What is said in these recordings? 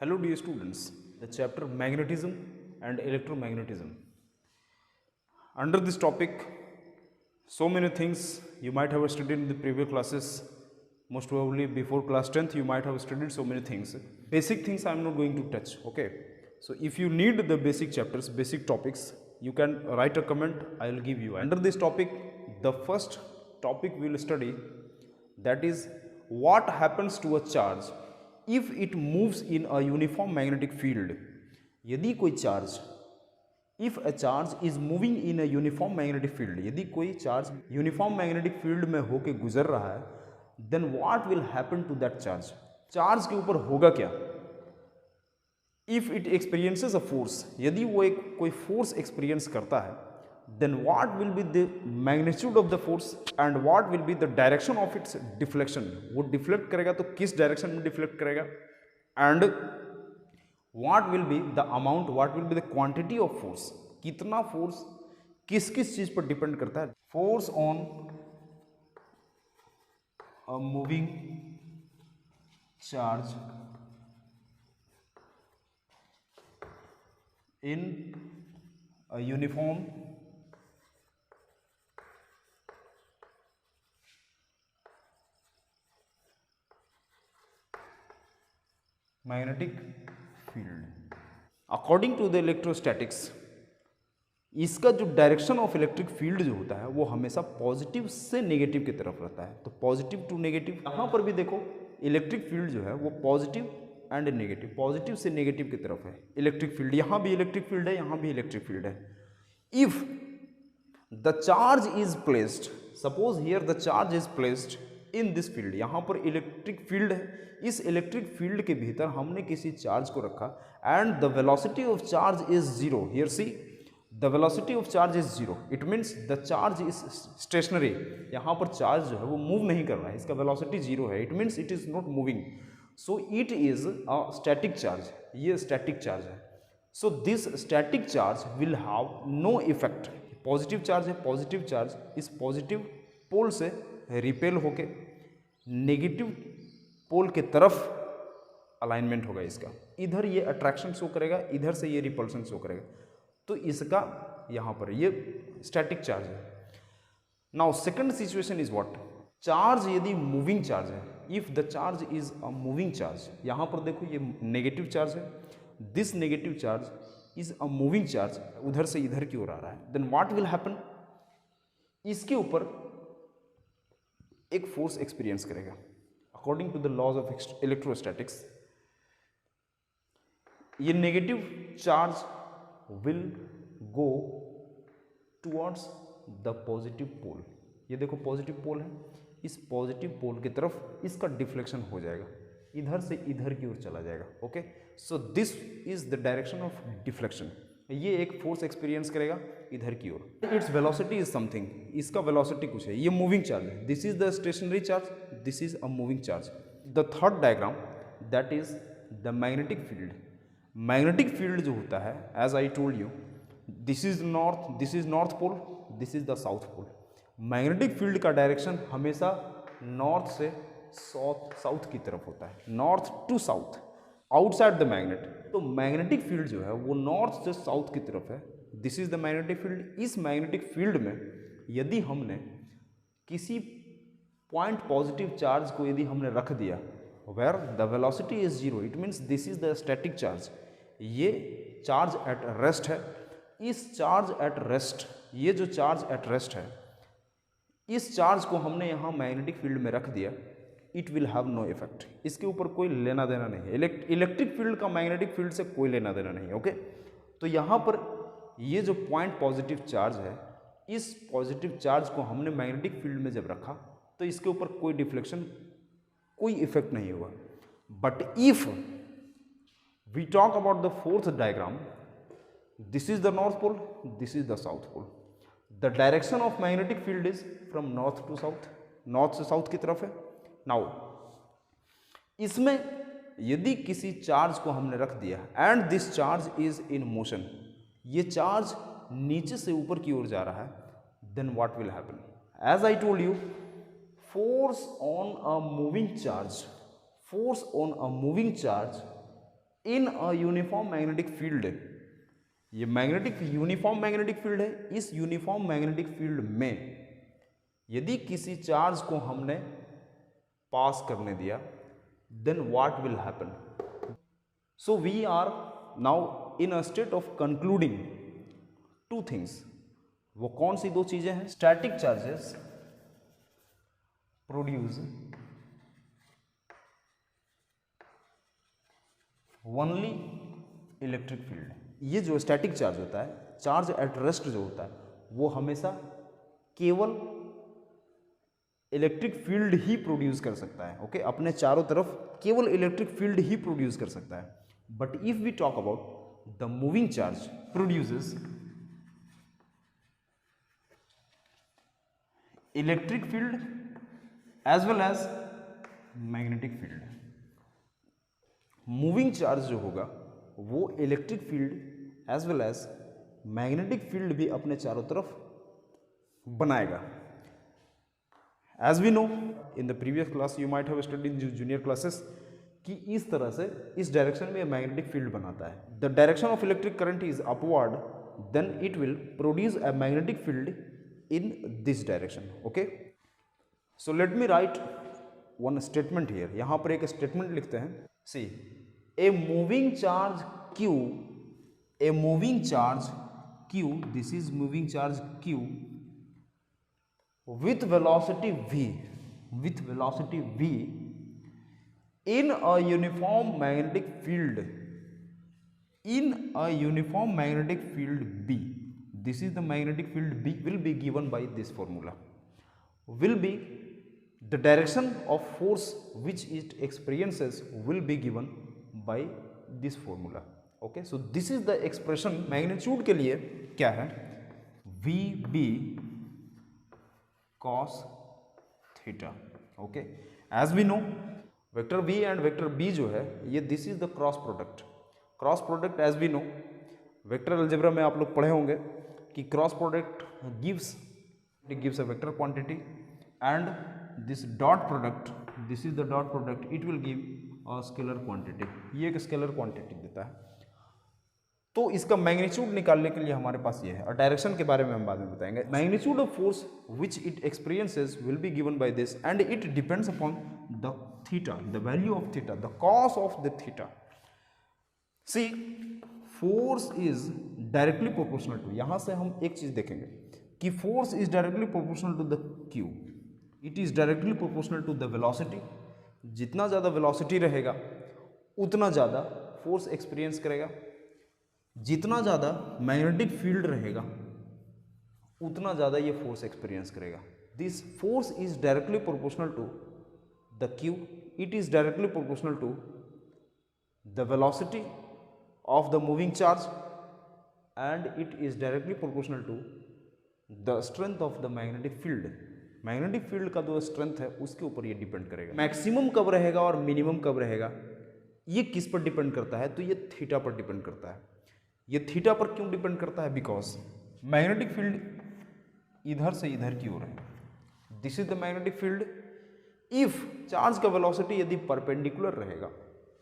Hello dear students, the chapter magnetism and electromagnetism. Under this topic, so many things you might have studied in the previous classes. Most probably before class 10th you might have studied so many things. Basic things I am not going to touch, okay? So if you need the basic chapters, basic topics, you can write a comment, I will give you. Under this topic, the first topic we will study, that is what happens to a charge if it moves in a uniform magnetic field. यदि कोई charge, if a charge is moving in a uniform magnetic field, यदि कोई charge uniform magnetic field में होके गुजर रहा है, then what will happen to that charge? Charge के ऊपर होगा क्या? If it experiences a force, यदि वो एक कोई फोर्स एक्सपीरियंस करता है, then what will be the magnitude of the force and what will be the direction of its deflection? वो डिफ्लेक्ट करेगा तो किस डायरेक्शन में डिफ्लेक्ट करेगा, and what will be the amount, what will be the quantity of force? कितना force किस किस चीज पर डिपेंड करता है? Force on a moving charge in a uniform magnetic field. According to the electrostatics, इसका जो डायरेक्शन ऑफ इलेक्ट्रिक फील्ड जो होता है वो हमेशा पॉजिटिव से नेगेटिव की तरफ रहता है. तो पॉजिटिव टू नेगेटिव, यहाँ पर भी देखो इलेक्ट्रिक फील्ड जो है वो पॉजिटिव एंड नेगेटिव, पॉजिटिव से नेगेटिव की तरफ है इलेक्ट्रिक फील्ड. यहाँ भी इलेक्ट्रिक फील्ड है, यहाँ भी इलेक्ट्रिक फील्ड है. If the charge is placed, suppose here the charge is placed in this field, यहाँ पर इलेक्ट्रिक फील्ड है, इस इलेक्ट्रिक फील्ड के भीतर हमने किसी चार्ज को रखा and the velocity of charge is zero. Here see the velocity of charge is zero, it means the charge is stationary. यहाँ पर चार्ज जो है वो मूव नहीं कर रहा है, इसका वेलोसिटी जीरो है, it means it is not moving. So it is a static charge, ये स्टैटिक चार्ज है. So this static charge will have no effect. Positive charge है, पॉजिटिव चार्ज इस पॉजिटिव पोल से रिपेल होके negative पोल के तरफ alignment होगा इसका. इधर ये अट्रैक्शन शो करेगा, इधर से ये रिपल्शन शो करेगा. तो इसका यहाँ पर ये स्टैटिक चार्ज है. Now second situation is what? Charge यदि मूविंग चार्ज है, if the charge is a moving charge, यहाँ पर देखो ये नेगेटिव चार्ज है, this negative charge is a moving charge, उधर से इधर की ओर आ रहा है. Then what will happen? इसके ऊपर एक फोर्स एक्सपीरियंस करेगा. According to the laws of electrostatics, ये negative charge will go towards the positive पोल. ये देखो पॉजिटिव पोल है, इस पॉजिटिव पोल की तरफ इसका डिफ्लेक्शन हो जाएगा, इधर से इधर की ओर चला जाएगा. Okay, so this is the direction of deflection. ये एक फोर्स एक्सपीरियंस करेगा इधर की ओर. इट्स वेलोसिटी इज समथिंग, इसका वेलोसिटी कुछ है, ये मूविंग चार्ज है. This is the stationary charge, this is a moving charge. The third diagram that is the magnetic field. Magnetic field जो होता है, as I told you, this is north pole, this is the south pole. Magnetic field का direction हमेशा north से south की तरफ होता है, north to south, outside the magnet. तो मैग्नेटिक फील्ड जो है वो नॉर्थ से साउथ की तरफ है. This is the magnetic field. इस मैग्नेटिक फील्ड में यदि हमने किसी पॉइंट पॉजिटिव चार्ज को यदि हमने रख दिया where the velocity is zero, it means this is the static charge. ये चार्ज एट रेस्ट है. इस चार्ज एट रेस्ट, ये जो चार्ज एट रेस्ट है, इस चार्ज को हमने यहाँ मैग्नेटिक फील्ड में रख दिया, it will have no effect. इसके ऊपर कोई लेना देना नहीं है. इलेक्ट्रिक फील्ड का मैग्नेटिक फील्ड से कोई लेना देना नहीं है. ओके, तो यहाँ पर ये जो पॉइंट पॉजिटिव चार्ज है, इस पॉजिटिव चार्ज को हमने मैग्नेटिक फील्ड में जब रखा तो इसके ऊपर कोई डिफ्लेक्शन, कोई इफेक्ट नहीं हुआ. But if we talk about the fourth diagram, this is the north pole, this is the south pole. The direction of magnetic field is from north to south, north से south की तरफ है. Now इसमें यदि किसी charge को हमने रख दिया and this charge is in motion, ये चार्ज नीचे से ऊपर की ओर जा रहा है, then what will happen? As I told you, force on a moving charge in a uniform magnetic field, ये मैग्नेटिक यूनिफॉर्म मैग्नेटिक फील्ड है, इस यूनिफॉर्म मैग्नेटिक फील्ड में यदि किसी चार्ज को हमने पास करने दिया, then what will happen. So we are now in a state of concluding two things. वो कौन सी दो चीजें हैं? Static charges produce only electric field. ये जो स्टैटिक चार्ज होता है, चार्ज एट रेस्ट जो होता है, वो हमेशा केवल इलेक्ट्रिक फील्ड ही प्रोड्यूस कर सकता है। ओके, अपने चारों तरफ केवल इलेक्ट्रिक फील्ड ही प्रोड्यूस कर सकता है। But if we talk about the moving charge produces electric field as well as magnetic field. Moving charge जो होगा वो electric field as well as magnetic field भी अपने चारों तरफ बनाएगा। As we know in the previous class, you might have studied in junior classes, कि इस तरह से इस डायरेक्शन में मैग्नेटिक फील्ड बनाता है। The direction of electric current is upward, then it will produce a magnetic field in this direction. Okay, so let me write one statement here. यहां पर एक स्टेटमेंट लिखते हैं। See, a moving charge q, a moving charge q, this is moving charge q with velocity v, with velocity v in a uniform magnetic field, in a uniform magnetic field b. This is the magnetic field B, will be given by this formula, will be the direction of force which it experiences will be given by this formula. Okay, so this is the expression magnitude के लिए क्या है, VB cos theta. Okay, as we know vector V and vector B जो है ये this is the cross product. Cross product as we know vector algebra में आप लोग पढ़े होंगे कि cross product gives a vector quantity and this dot product, this is the dot product, it will give a scalar quantity. ये एक scalar quantity देता है। तो इसका मैग्नीट्यूड निकालने के लिए हमारे पास ये है, और डायरेक्शन के बारे में हम बाद में बताएंगे। Magnitude of force which it experiences will be given by this and it depends upon the theta, the value of theta, the cos of the theta. See, force is directly proportional to, यहां से हम एक चीज देखेंगे कि force is directly proportional to the Q, it is directly proportional to the velocity. जितना ज़्यादा velocity रहेगा उतना ज़्यादा फोर्स एक्सपीरियंस करेगा, जितना ज़्यादा मैग्नेटिक फील्ड रहेगा उतना ज़्यादा ये फोर्स एक्सपीरियंस करेगा। This force is directly proportional to the Q, it is directly proportional to the velocity of the moving charge and it is directly proportional to the strength of the magnetic field. Magnetic field का जो strength है उसके ऊपर ये depend करेगा। Maximum कब रहेगा और मिनिमम कब रहेगा ये किस पर डिपेंड करता है, तो ये थीटा पर डिपेंड करता है। ये थीटा पर क्यों डिपेंड करता है, बिकॉज मैग्नेटिक फील्ड इधर से इधर की ओर है, this is the magnetic field. If charge का वेलोसिटी यदि परपेंडिकुलर रहेगा,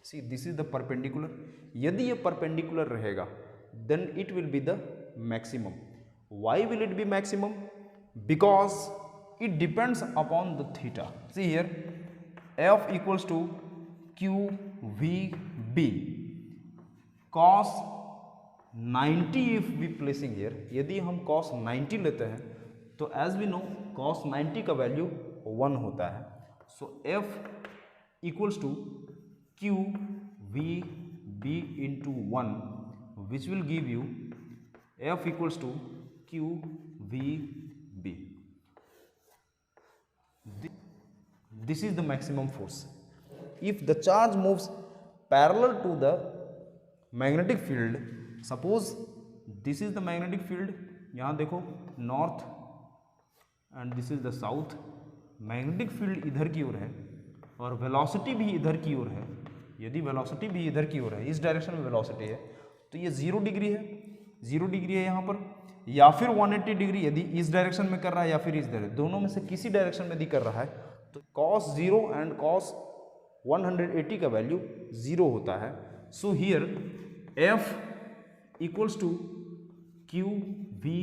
see this is the perpendicular, यदि ये परपेंडिकुलर रहेगा then it will be the maximum. Why will it be maximum, because it depends upon the theta. See here F equals to Q we B cos 90 if we placing here, यदि हम cos 90 लेते हैं तो as we no cos 90 का value 1 होता है। So F equals to Q we B into 1 which will give you F equals to Q we B. This is the maximum force. If the charge moves parallel to the magnetic field, suppose this is the magnetic field, यहाँ देखो north and this is the south, magnetic field इधर की ओर है और velocity भी इधर की ओर है। यदि वेलोसिटी भी इधर की ओर है, इस डायरेक्शन में वेलोसिटी है, तो ये 0 डिग्री है, 0 डिग्री है यहाँ पर, या फिर 180 डिग्री यदि इस डायरेक्शन में कर रहा है या फिर इस डायरेक्शन, दोनों में से किसी डायरेक्शन में यदि कर रहा है तो cos 0 एंड cos 180 का वैल्यू 0 होता है। So here F equals to Q we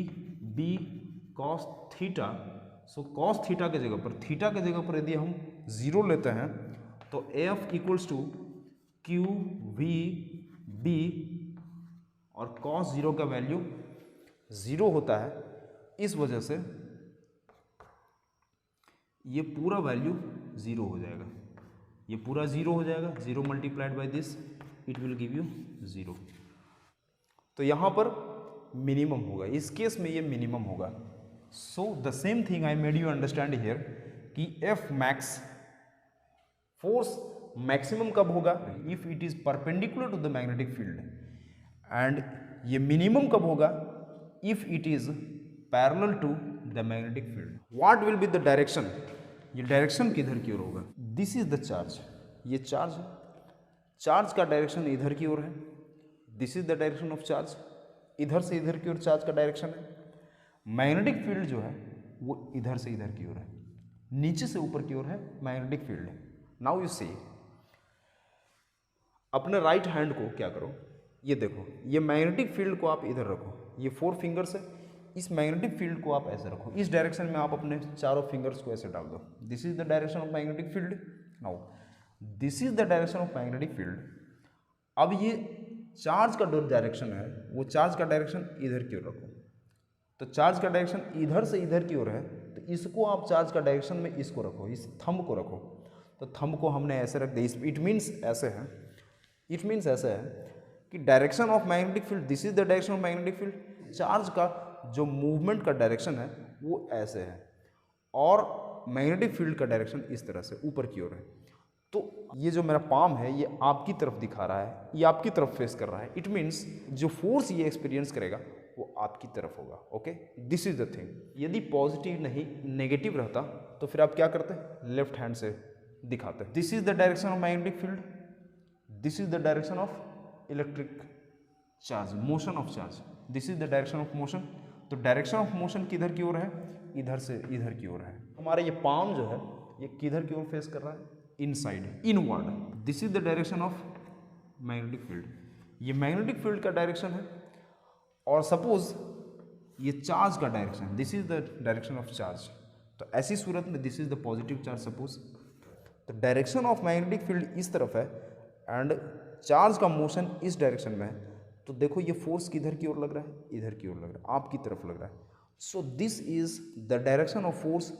B cos theta. So cos theta के जगह पर, थीटा के जगह पर यदि हम 0 लेते हैं तो F equals to Q we B, और कॉस 0 का वैल्यू 0 होता है, इस वजह से ये पूरा वैल्यू 0 हो जाएगा, ये पूरा 0 हो जाएगा। 0 multiplied by this it will give you 0। तो यहाँ पर मिनिमम होगा, इस केस में ये मिनिमम होगा। So the same thing I made you understand here कि एफ मैक्स फोर्स मैक्सिमम कब होगा, if it is perpendicular to the magnetic field, and ये मिनिमम कब होगा, if it is parallel to the magnetic field. What will be the direction, ये direction किधर की ओर होगा। दिस इज द चार्ज, ये चार्ज है, चार्ज का डायरेक्शन इधर की ओर है। This is the direction of charge, इधर से इधर की ओर चार्ज का डायरेक्शन है। मैग्नेटिक फील्ड जो है वो इधर से इधर की ओर है, नीचे से ऊपर की ओर है magnetic field. Now you see, अपने राइट हैंड को क्या करो, ये देखो, ये मैग्नेटिक फील्ड को आप इधर रखो, ये 4 फिंगर्स है, इस मैग्नेटिक फील्ड को आप ऐसे रखो, इस डायरेक्शन में आप अपने चारों फिंगर्स को ऐसे डाल दो। This is the direction of magnetic field. Now this is the direction of magnetic field. अब ये चार्ज का जो डायरेक्शन है वो चार्ज का डायरेक्शन इधर की ओर रखो। तो चार्ज का डायरेक्शन इधर से इधर की ओर है, तो इसको आप चार्ज का डायरेक्शन में इसको रखो, इस थंब को रखो। तो थंब को हमने ऐसे रख दिया, इट मीन्स ऐसे है, इट मीन्स ऐसे है कि direction of magnetic field, this is the direction of magnetic field. Charge का जो मूवमेंट का डायरेक्शन है वो ऐसे है, और मैग्नेटिक फील्ड का डायरेक्शन इस तरह से ऊपर की ओर है। तो ये जो मेरा पाम है ये आपकी तरफ दिखा रहा है, ये आपकी तरफ फेस कर रहा है। इट मीन्स जो फोर्स ये एक्सपीरियंस करेगा वो आपकी तरफ होगा। Okay, this is the thing. यदि पॉजिटिव नहीं नेगेटिव रहता तो फिर आप क्या करते, लेफ्ट हैंड से दिखाते। This is the direction of magnetic field, this is the direction of electric charge, motion of charge, this is the direction of motion. तो डायरेक्शन ऑफ मोशन किधर की ओर है, इधर से इधर की ओर है। हमारा ये पाम जो है ये किधर की ओर फेस कर रहा है, inside, inward. This is the direction of magnetic field, ये मैग्नेटिक फील्ड का डायरेक्शन है। और सपोज ये चार्ज का direction, this is the direction of charge. तो ऐसी सूरत में this is the positive charge suppose. तो डायरेक्शन ऑफ मैग्नेटिक फील्ड इस तरफ है एंड चार्ज का मोशन इस डायरेक्शन में है। तो देखो ये फोर्स किधर की ओर लग रहा है, इधर की ओर लग रहा है, आपकी तरफ लग रहा है। So this is the direction of force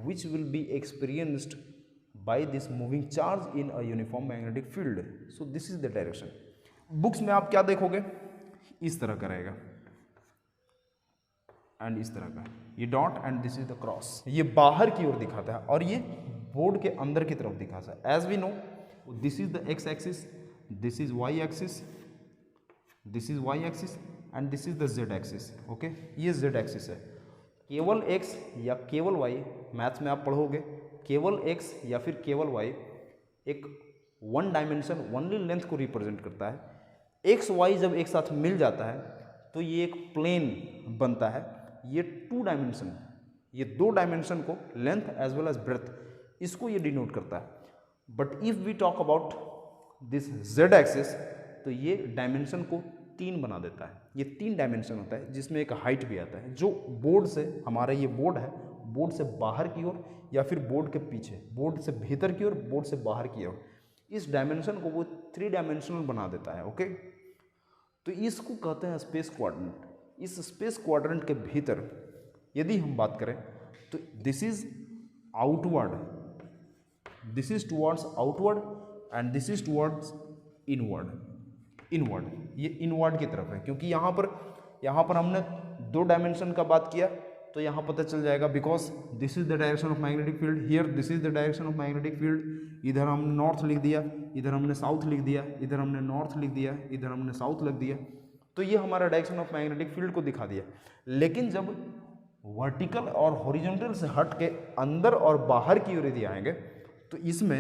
which will be experienced by this moving charge in a uniform magnetic field. So this is the direction. Books में आप क्या देखोगे, इस तरह का रहेगा एंड इस तरह का, ये dot and this is the cross. ये बाहर की ओर दिखाता है और ये बोर्ड के अंदर की तरफ दिखाता है। As we know this is the X axis, this is Y axis, this is Y axis and this is the Z axis. Okay, ये जेड एक्सिस है। केवल एक्स या केवल वाई, मैथ्स में आप पढ़ोगे, केवल एक्स या फिर केवल वाई एक वन डायमेंशन ओनली लेंथ को रिप्रेजेंट करता है। एक्स वाई जब एक साथ मिल जाता है तो ये एक प्लेन बनता है। ये 2 डायमेंशन, ये 2 डायमेंशन को length as well as breadth, इसको ये डिनोट करता है। But if we talk about this Z axis तो ये डायमेंशन को 3 बना देता है। ये 3 डायमेंशन होता है जिसमें एक हाइट भी आता है, जो बोर्ड से, हमारा ये बोर्ड है, बोर्ड से बाहर की ओर या फिर बोर्ड के पीछे, बोर्ड से भीतर की ओर, बोर्ड से बाहर की ओर, इस डायमेंशन को वो 3 डायमेंशनल बना देता है। ओके, तो इसको कहते हैं स्पेस क्वाड्रेंट। इस स्पेस क्वाड्रेंट के भीतर यदि हम बात करें तो this is outward, this is towards outward and this is towards inward. Inward, ये इनवर्ड की तरफ है, क्योंकि यहाँ पर हमने 2 डायमेंशन का बात किया तो यहाँ पता चल जाएगा, because this is the direction of magnetic field, here this is the direction of magnetic field. इधर हमने नॉर्थ लिख दिया, इधर हमने साउथ लिख दिया, इधर हमने नॉर्थ लिख दिया, इधर हमने साउथ लिख दिया। तो ये हमारा डायरेक्शन ऑफ मैग्नेटिक फील्ड को दिखा दिया। लेकिन जब वर्टिकल और हॉरिजॉन्टल से हट के अंदर और बाहर की ओर यदि आएंगे तो इसमें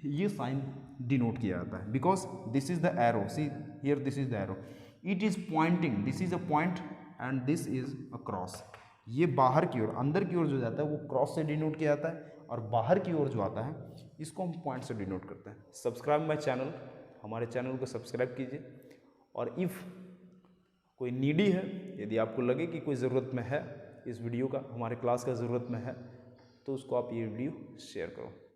ये साइन डिनोट किया जाता है, because this is the arrow, see here this is the arrow, it is pointing, this is a point and this is a cross. ये बाहर की ओर, अंदर की ओर जो जाता है वो क्रॉस से डिनोट किया जाता है, और बाहर की ओर जो आता है इसको हम पॉइंट से डिनोट करते हैं। सब्सक्राइब माय चैनल, हमारे चैनल को सब्सक्राइब कीजिए। और इफ़ कोई नीडी है, यदि आपको लगे कि कोई ज़रूरत में है इस वीडियो का, हमारे क्लास का ज़रूरत में है, तो उसको आप ये वीडियो शेयर करो।